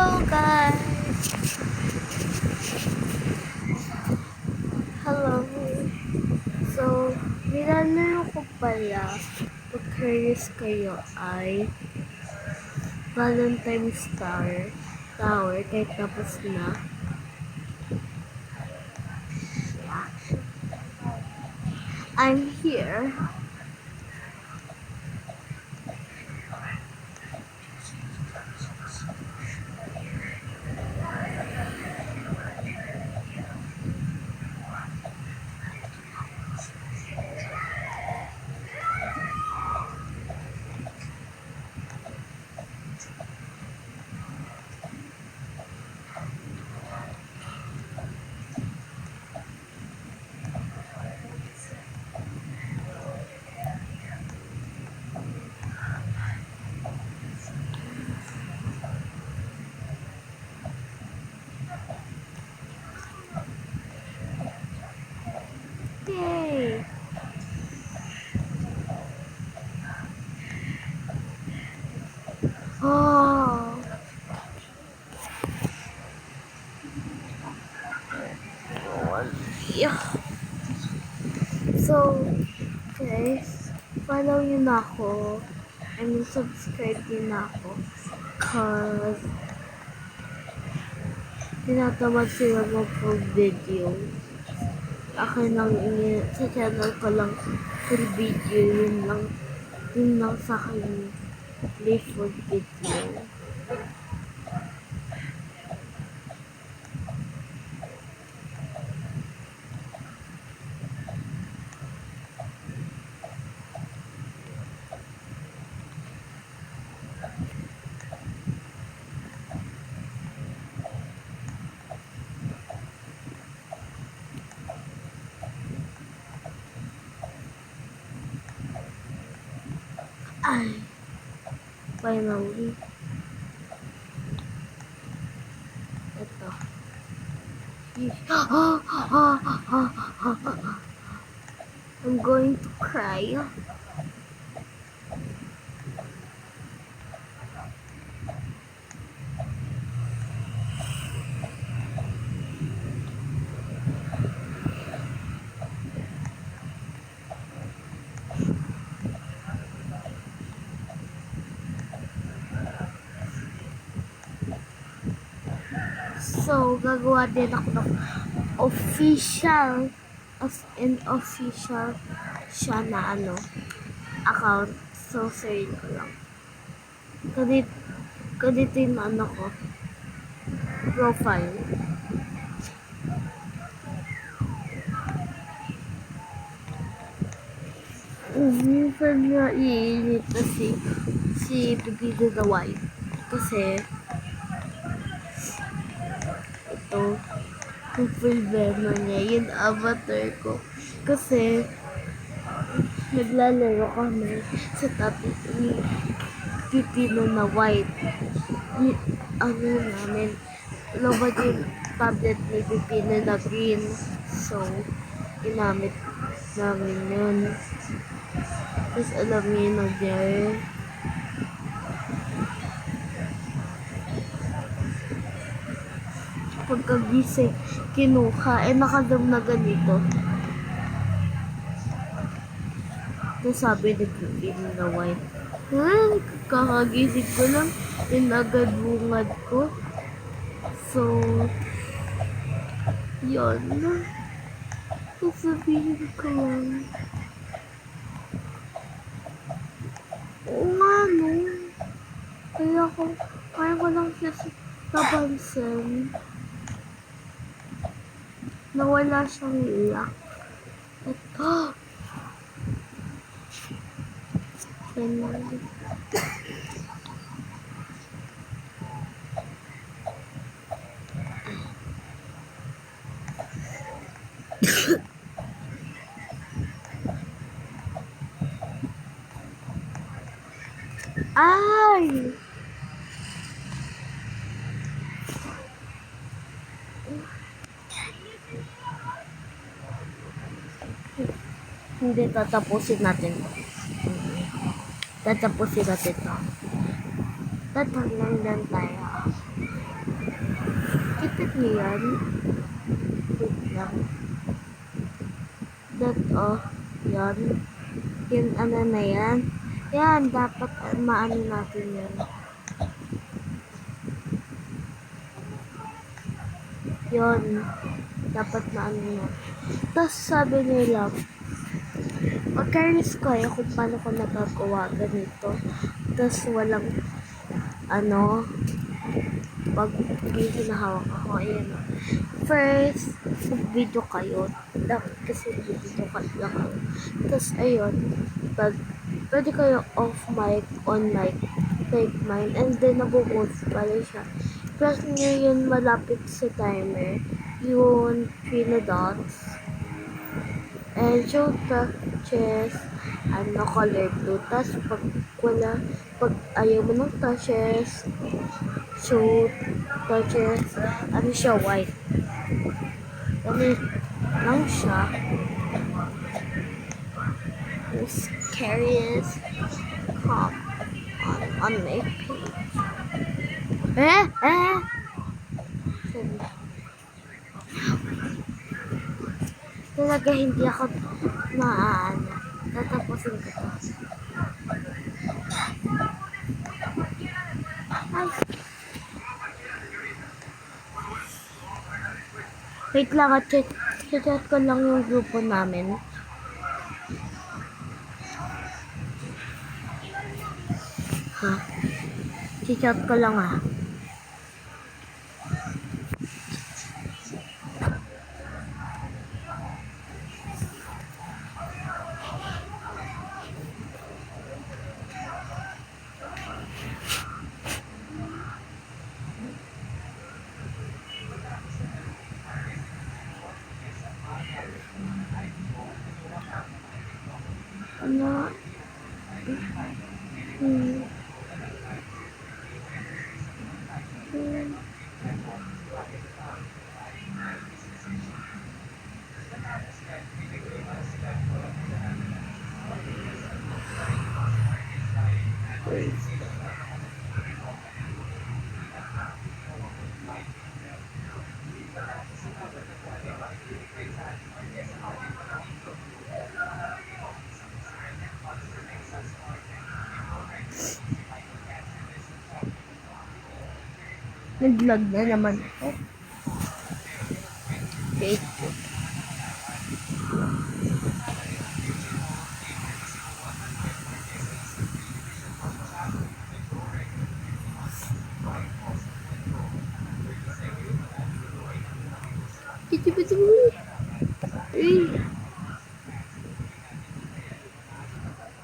Hello guys! Hello! So, nilalaro ko pala pag curious kayo ay Valentine's Tower kahit tapos na. I'm here. Yay! Oh! Yeah. So, guys, follow nyo na ako. Subscribe din na ako. Cause, tinatamad sila mag-full video. Akin lang sa channel ko lang full video. Yun lang sa akin. Play full video. Ay, finally. Ito. I'm going to cry. So, gagawa din ako ng official, as in official siya na account. So, share ko lang. Kadito yung ko, profile. Minsan nga iinit na si Pipino the White. Kasi, yung problema niya, yung avatar ko. Kasi, naglalaro kami sa tablet ni Pipino na White. Namin, lobad yung tablet ni Pipino na Green. So, ginamit namin yun. Tapos alam niyo yung nangyari. Pagkagising, kinuha, nakadam na ganito. Tapos sabi ni Pipino na White, kakagising ko lang, agad bungad ko. So, yun. Sasabihin ko lang. Oo nga, no. Kaya ko lang siya napansin. Nawala siyang iyak. Finally. Ay! Hindi, tatapusin natin. Tatapusin natin to. Tatanglang lang tayo. niyo yan? Wait lang. That, oh, yan. Yung ano na yan. Yan, dapat maano natin yan. Yon, dapat maano na. Tapos sabi nila, mag-curious kayo kung paano ko nagagawa ganito. Tapos walang, ano, pag video na hawak ako, ayan. First, video kayo. Dapat kasi video ka lang kayo. Tapos, ayun, pag pwede kayo off mic, on mic, take mine, and then nabuboost pala siya. Press nyo yun malapit sa timer, yung 3 na dots, and show touches, ano, color blue. Tapos, pag ayaw mo ng touches, show touches, ano siya, white. Ganun lang siya. The scariest cop on my page. Talaga hindi ako maano. Tatapusin ko to. Ay. Wait lang at chat ko lang yung grupo namin. Ha? Chat ko lang ah. Ano? Nag-vlog na naman ako. Facebook.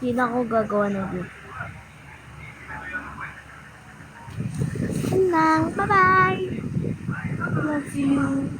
Hindi na ako gagawa ng video. Lang. Bye-bye. Love you.